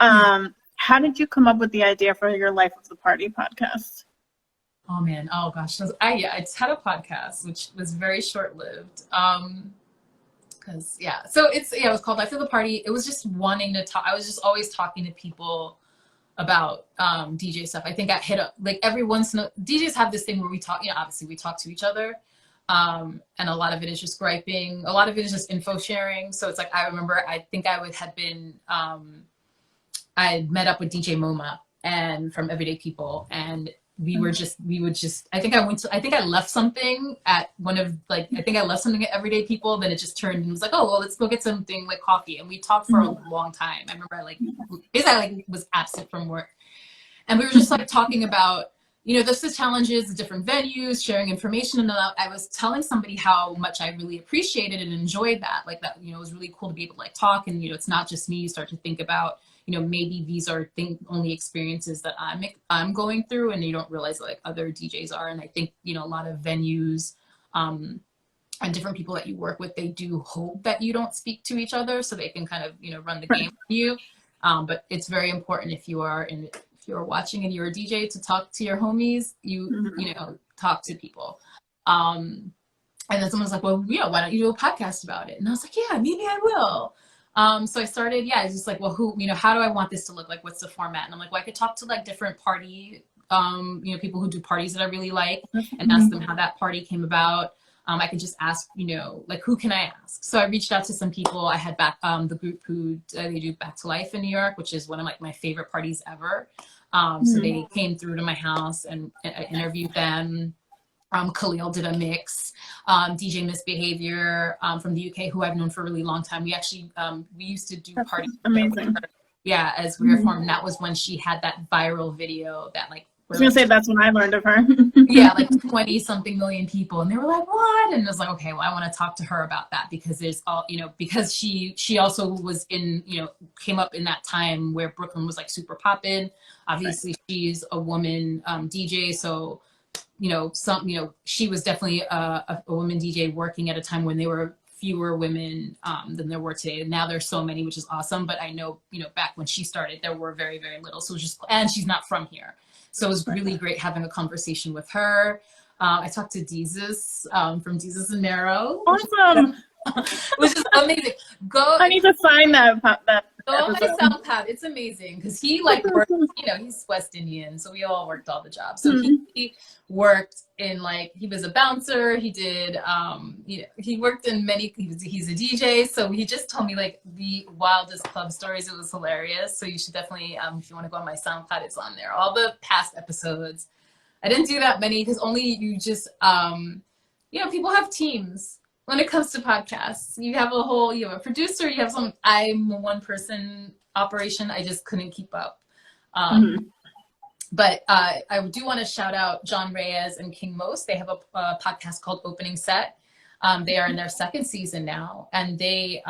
How did you come up with the idea for your Life of the Party podcast? Oh man, oh gosh. I just had a podcast, which was very short-lived. Because so it was called Life of the Party. It was just wanting to talk. I was just always talking to people about DJ stuff. I think I hit up like every once in a DJs have this thing where we talk, you know, obviously we talk to each other. And a lot of it is just griping. A lot of it is just info sharing. So it's like, I remember, I think I had met up with DJ MoMA and from Everyday People, and we would just, I think I left something at Everyday People. Then it just turned and was like, oh, well, let's go get something like coffee. And we talked for a long time. I remember I was absent from work, and we were just like talking about, you know, the challenges, the different venues, sharing information. And I was telling somebody how much I really appreciated and enjoyed that. Like that, you know, it was really cool to be able to like talk, and, you know, it's not just me. You start to think about, you know, maybe these are only experiences that I'm going through, and you don't realize like other DJs are. And I think, you know, a lot of venues and different people that you work with, they do hope that you don't speak to each other so they can kind of, you know, run the game for you. But it's very important if you're watching and you're a DJ to talk to your homies, you know, talk to people. And then someone was like, well, you know, why don't you do a podcast about it? And I was like, yeah, maybe I will. So I started, I was just like, well, you know, how do I want this to look like? What's the format? And I'm like, well, I could talk to like different party, you know, people who do parties that I really like, and ask them how that party came about. I could just ask, like, who can I ask? So I reached out to some people. I had back the group who they do Back to Life in New York, which is one of like my favorite parties ever. So they came through to my house and I interviewed them. Khalil did a mix. DJ Misbehavior from the UK, who I've known for a really long time. We actually, we used to do parties. Amazing. Yeah, as we were forming. That was when she had that viral video that like, I was gonna say that's when I learned of her. yeah, like 20 something million people. And they were like, what? And it was like, okay, well, I want to talk to her about that because there's all, because she also was in, came up in that time where Brooklyn was like super poppin'. Obviously, right. She's a woman DJ. So, she was definitely a woman DJ working at a time when there were fewer women than there were today. And now there's so many, which is awesome. But I know, back when she started, there were very, very little. So it was just, and she's not from here. So it was really great having a conversation with her. I talked to Jesus from Jesus and Nero. Awesome. Which is amazing. I need to sign that. Go on my SoundCloud. It's amazing because he like worked, he's West Indian, so we all worked all the jobs. So he worked in like, he was a bouncer. He did, he worked in many, he's a DJ. So he just told me like the wildest club stories. It was hilarious. So you should definitely, if you want to go on my SoundCloud, it's on there. All the past episodes. I didn't do that many because only you just, people have teams. When it comes to podcasts, you have a producer, you have I'm a one person operation. I just couldn't keep up. But I do want to shout out John Reyes and King Most. They have a podcast called Opening Set. They are in their second season now, and they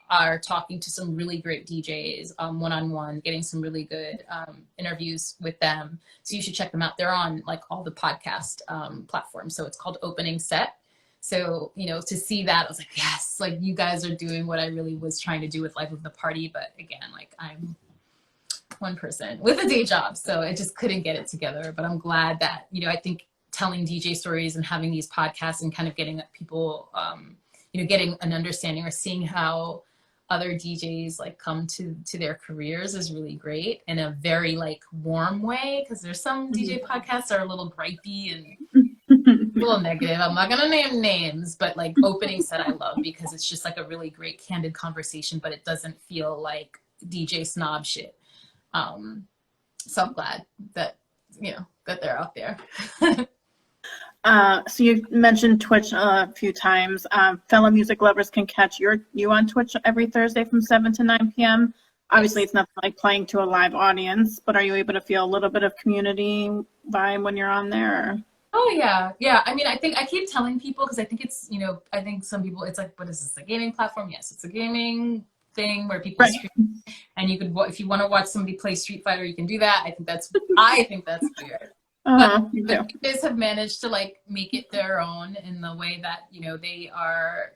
are talking to some really great DJs one-on-one, getting some really good interviews with them. So you should check them out. They're on like all the podcast platforms. So it's called Opening Set. So, to see that, I was like, yes, like you guys are doing what I really was trying to do with Life of the Party. But again, like I'm one person with a day job, so I just couldn't get it together. But I'm glad that, I think telling DJ stories and having these podcasts and kind of getting people, getting an understanding or seeing how other DJs like come to their careers is really great in a very like warm way. Cause there's some DJ podcasts that are a little gripey and a little negative. I'm not gonna name names, but like Opening Set I love because it's just like a really great candid conversation, but it doesn't feel like DJ snob shit. So I'm glad that, that they're out there. So you mentioned Twitch a few times. Fellow music lovers can catch you on Twitch every Thursday from 7 to 9 p.m. Obviously, it's nothing like playing to a live audience, but are you able to feel a little bit of community vibe when you're on there? Or? Oh, yeah. Yeah. I mean, I think I keep telling people because I think it's, I think some people, it's like, what is this, a gaming platform? Yes, it's a gaming thing where people stream, and you could, if you want to watch somebody play Street Fighter, you can do that. I think that's weird. But the DJs have managed to like make it their own in the way that, they are,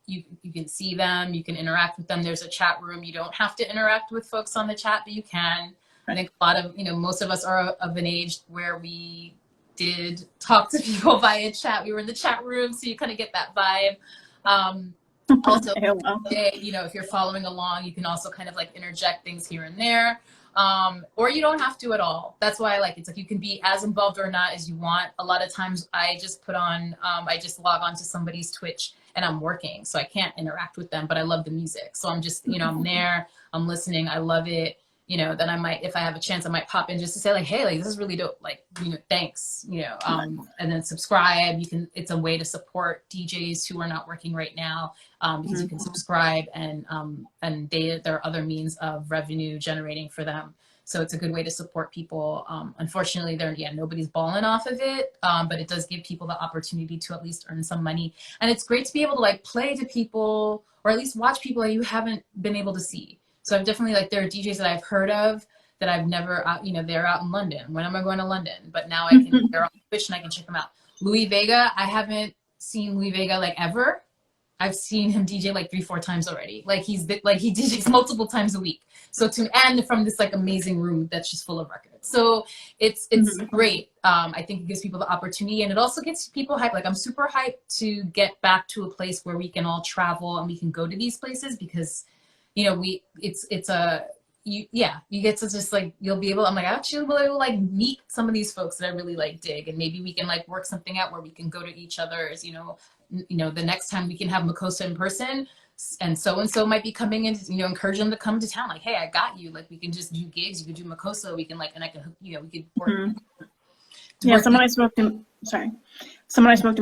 you can see them, you can interact with them. There's a chat room. You don't have to interact with folks on the chat, but you can. I think a lot of, most of us are of an age where we did talk to people via chat. We were in the chat room, so you kind of get that vibe. Also, if you're following along, you can also kind of like interject things here and there. Or you don't have to at all. That's why I like it's like you can be as involved or not as you want. A lot of times I just put on, I just log on to somebody's Twitch and I'm working, so I can't interact with them, but I love the music. So I'm just, I'm there, I'm listening, I love it. Then I might, if I have a chance, I might pop in just to say like, hey, like this is really dope. Like, thanks, and then subscribe. It's a way to support DJs who are not working right now, because you can subscribe and there are other means of revenue generating for them. So it's a good way to support people. Unfortunately, nobody's balling off of it, but it does give people the opportunity to at least earn some money. And it's great to be able to like play to people or at least watch people that you haven't been able to see. So I've definitely there are DJs that I've heard of that I've never, they're out in London. When am I going to London? But now they're on Twitch and I can check them out. Louis Vega, I haven't seen Louis Vega like ever. I've seen him DJ like 3-4 times already. Like he DJs multiple times a week. So and from this like amazing room that's just full of records. So it's great. I think it gives people the opportunity and it also gets people hyped. Like I'm super hyped to get back to a place where we can all travel and we can go to these places because you get to just like, you'll be able, I'm like, actually will like meet some of these folks that I really like dig. And maybe we can like work something out where we can go to each other's, you know, the next time we can have Mukosa in person, and so might be coming in, you know, encourage them to come to town. Like, hey, I got you. Like, we can just do gigs. You could do Mukosa. We can like, and I can, you know, we could work. Yeah, someone I spoke to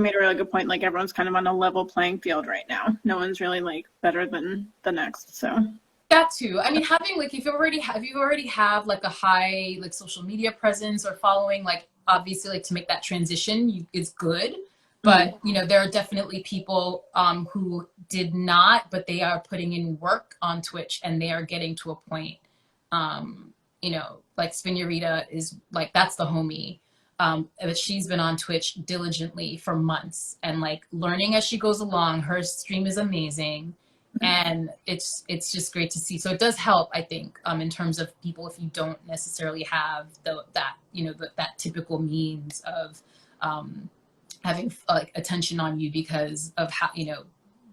made a really good point. Like, everyone's kind of on a level playing field right now. No one's really like better than the next. So that too. I mean, having like, if you already have like a high like social media presence or following, like obviously like to make that transition is good. But you know, there are definitely people who did not, but they are putting in work on Twitch, and they are getting to a point. You know, like Spinurita is like, that's the homie. But she's been on Twitch diligently for months and like learning as she goes along. Her stream is amazing, and it's just great to see. So it does help, I think, in terms of people if you don't necessarily have that typical means of having like attention on you because of how, you know,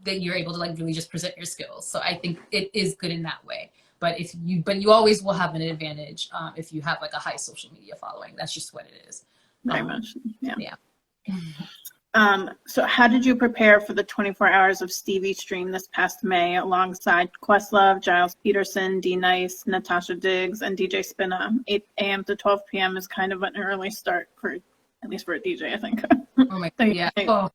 that you're able to like really just present your skills. So I think it is good in that way. But you always will have an advantage if you have like a high social media following. That's just what it is. Very much. Yeah. So how did you prepare for the 24 hours of Stevie stream this past May alongside Questlove, Giles Peterson, D Nice, Natasha Diggs, and DJ Spinna? 8 a.m. to 12 p.m. is kind of an early start for, at least for a DJ, I think. Oh my God, yeah. Oh.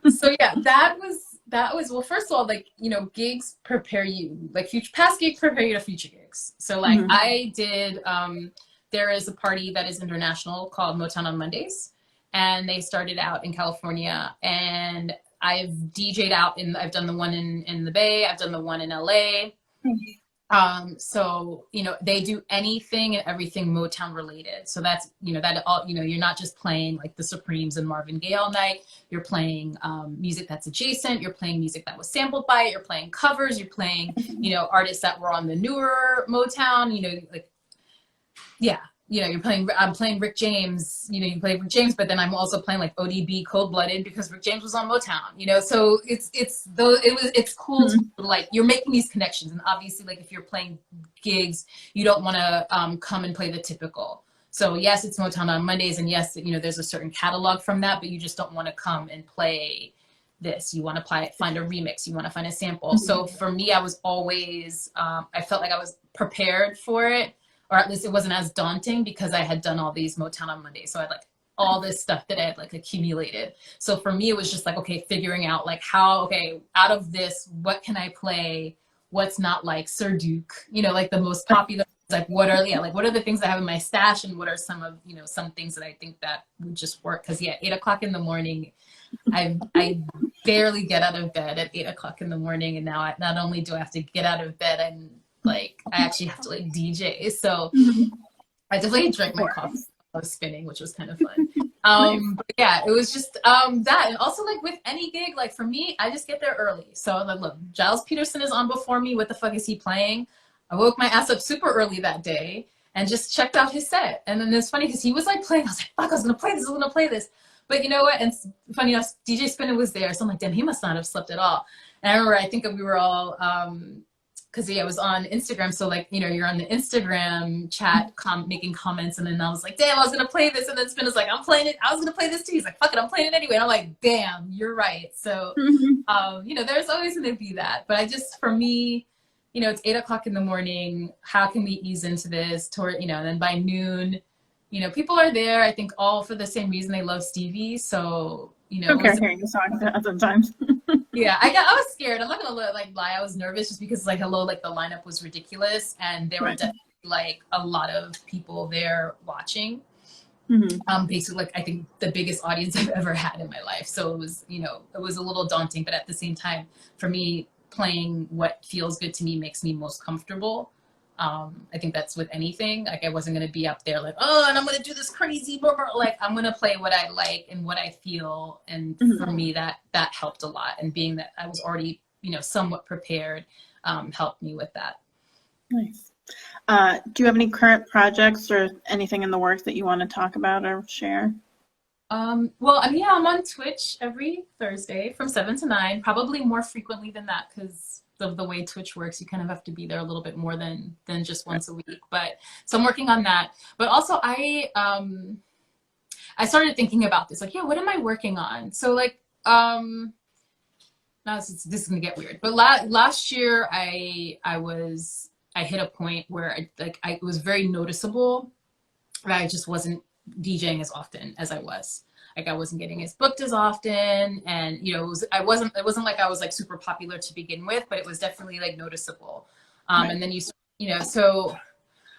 So yeah, that was, well, first of all, like, you know, gigs prepare you, like past gigs prepare you to future gigs. So like I did, there is a party that is international called Motown on Mondays, and they started out in California, and I've DJ'd out I've done the one in the Bay, I've done the one in LA. So, you know, they do anything and everything Motown related. So that's, you know, that all, you know, you're not just playing like the Supremes and Marvin Gaye all night. You're playing music that's adjacent. You're playing music that was sampled by it. You're playing covers. You're playing, you know, artists that were on the newer Motown, you know, like, yeah. You know, I'm playing Rick James, you know, you play Rick James, but then I'm also playing like ODB Cold Blooded because Rick James was on Motown, you know? So it's cool to like, you're making these connections. And obviously like if you're playing gigs, you don't want to come and play the typical. So yes, it's Motown on Mondays, and yes, you know, there's a certain catalog from that, but you just don't want to come and play this. You want to find a remix, you want to find a sample. So for me, I was always, I felt like I was prepared for it. Or at least it wasn't as daunting because I had done all these Motown on Monday. So I had like all this stuff that I had like accumulated. So for me, it was just like, okay, figuring out like out of this, what can I play? What's not like Sir Duke, you know, like the most popular, like what are the things I have in my stash, and what are some of, you know, some things that I think that would just work. Cause yeah, 8 o'clock in the morning, I barely get out of bed at 8 o'clock in the morning. And now not only do I have to get out of bed, and like I actually have to like DJ. So I definitely drank my coffee while I was spinning, which was kind of fun. But yeah, it was just that. And also like with any gig, like for me, I just get there early. So like, look, Giles Peterson is on before me. What the fuck is he playing? I woke my ass up super early that day and just checked out his set. And then it's funny because he was like playing. I was like, fuck, I was gonna play this. But you know what? And funny enough, DJ Spinner was there. So I'm like, damn, he must not have slept at all. And I remember, I think we were all because yeah, I was on Instagram, so like, you know, you're on the Instagram chat making comments, and then I was like, damn, I was gonna play this, and then Spin is like, I'm playing it, I was gonna play this too. He's like, fuck it, I'm playing it anyway. And I'm like, damn, you're right. So you know, there's always gonna be that, but I just, for me, you know, it's 8 o'clock in the morning. How can we ease into this? You know, and then by noon, you know, people are there, I think all for the same reason they love Stevie. So, you know, okay, hearing the song sometimes. Yeah, I was scared. I'm not gonna lie. I was nervous just because like, hello, like the lineup was ridiculous, and there were definitely like a lot of people there watching. Basically, like I think the biggest audience I've ever had in my life. So it was, you know, it was a little daunting, but at the same time, for me, playing what feels good to me makes me most comfortable. I think that's with anything. Like I wasn't gonna be up there like, oh, and I'm gonna do this crazy, blah, blah. Like I'm gonna play what I like and what I feel. And for me, that helped a lot. And being that I was already, you know, somewhat prepared, helped me with that. Nice. Do you have any current projects or anything in the works that you want to talk about or share? Well, I mean, yeah, I'm on Twitch every Thursday from 7 to 9, probably more frequently than that because of the way Twitch works, you kind of have to be there a little bit more than just once a week. But so I'm working on that. But also I started thinking about this, like, yeah, what am I working on? So like now this is gonna get weird, but last year I hit a point where I it was very noticeable that I just wasn't DJing as often as I was. Like I wasn't getting as booked as often, and you know, it wasn't like I was like super popular to begin with, but it was definitely like noticeable. Right. And then you know, so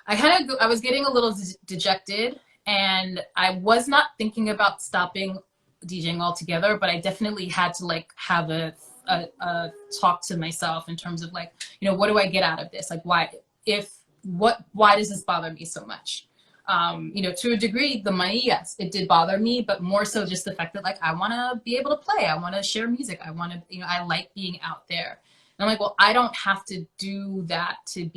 I was getting a little dejected, and I was not thinking about stopping DJing altogether, but I definitely had to like have a talk to myself in terms of like, you know, what do I get out of this? Like why does this bother me so much? You know, to a degree, the money, yes, it did bother me, but more so just the fact that like I want to be able to play, I want to share music, I want to, you know, I like being out there. And I'm like, well, I don't have to do that to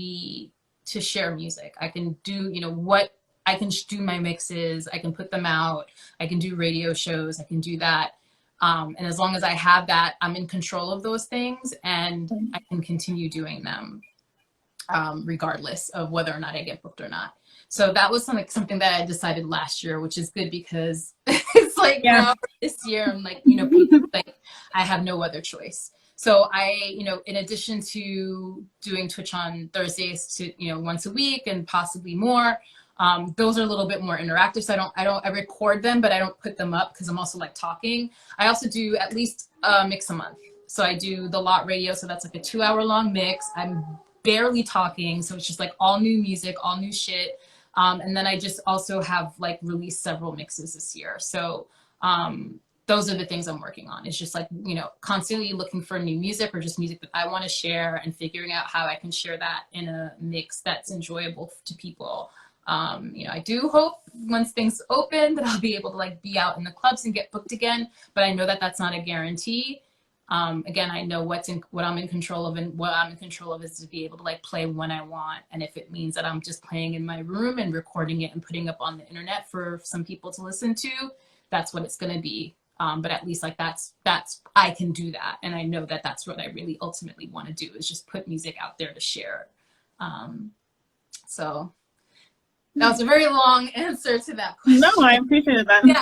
share music. I can do, you know, I can do my mixes, I can put them out, I can do radio shows, I can do that. And as long as I have that, I'm in control of those things, and I can continue doing them regardless of whether or not I get booked or not. So that was something that I decided last year, which is good because it's like now this year I'm like, you know, like I have no other choice. So I, you know, in addition to doing Twitch on Thursdays to, you know, once a week and possibly more, those are a little bit more interactive. So I record them, but I don't put them up because I'm also like talking. I also do at least a mix a month. So I do the Lot Radio. So that's like a 2-hour-long mix. I'm barely talking. So it's just like all new music, all new shit. And then I just also have like released several mixes this year. So those are the things I'm working on. It's just like, you know, constantly looking for new music or just music that I want to share and figuring out how I can share that in a mix that's enjoyable to people. You know, I do hope once things open that I'll be able to like be out in the clubs and get booked again, but I know that that's not a guarantee. Again, I know what I'm in control of, and what I'm in control of is to be able to like play when I want. And if it means that I'm just playing in my room and recording it and putting up on the internet for some people to listen to, that's what it's going to be. But at least like that's I can do that. And I know that that's what I really ultimately want to do, is just put music out there to share. So that was a very long answer to that question. No, I appreciated that. Yeah,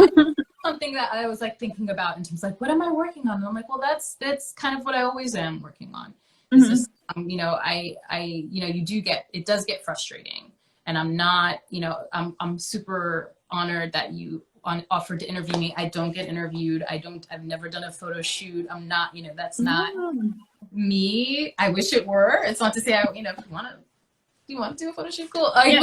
something that I was like thinking about in terms of like, what am I working on? And I'm like, well, that's kind of what I always am working on. It's just, you know, you know, it does get frustrating, and I'm not, you know, I'm super honored that you offered to interview me. I don't get interviewed. I've never done a photo shoot. I'm not, you know, that's not me. I wish it were. It's not to say you know, if you want to do a photo shoot, cool. I'm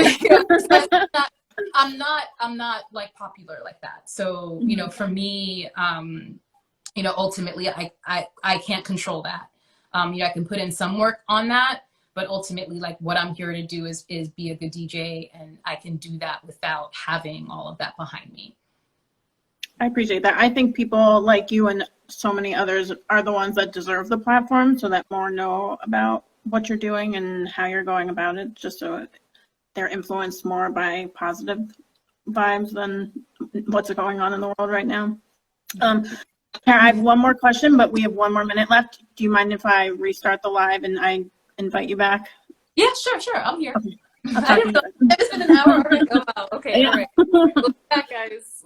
not like popular like that. So, you know, for me, you know, ultimately I can't control that. You know, I can put in some work on that, but ultimately like what I'm here to do is be a good DJ, and I can do that without having all of that behind me. I appreciate that. I think people like you and so many others are the ones that deserve the platform, so that more know about what you're doing and how you're going about it, just so they're influenced more by positive vibes than what's going on in the world right now. Kara, I have one more question, but we have 1 more minute left. Do you mind if I restart the live and I invite you back? Yeah, sure. I'm here. Okay. I didn't know. It's been an hour already. Oh, wow. Okay, all right. We'll be back, guys.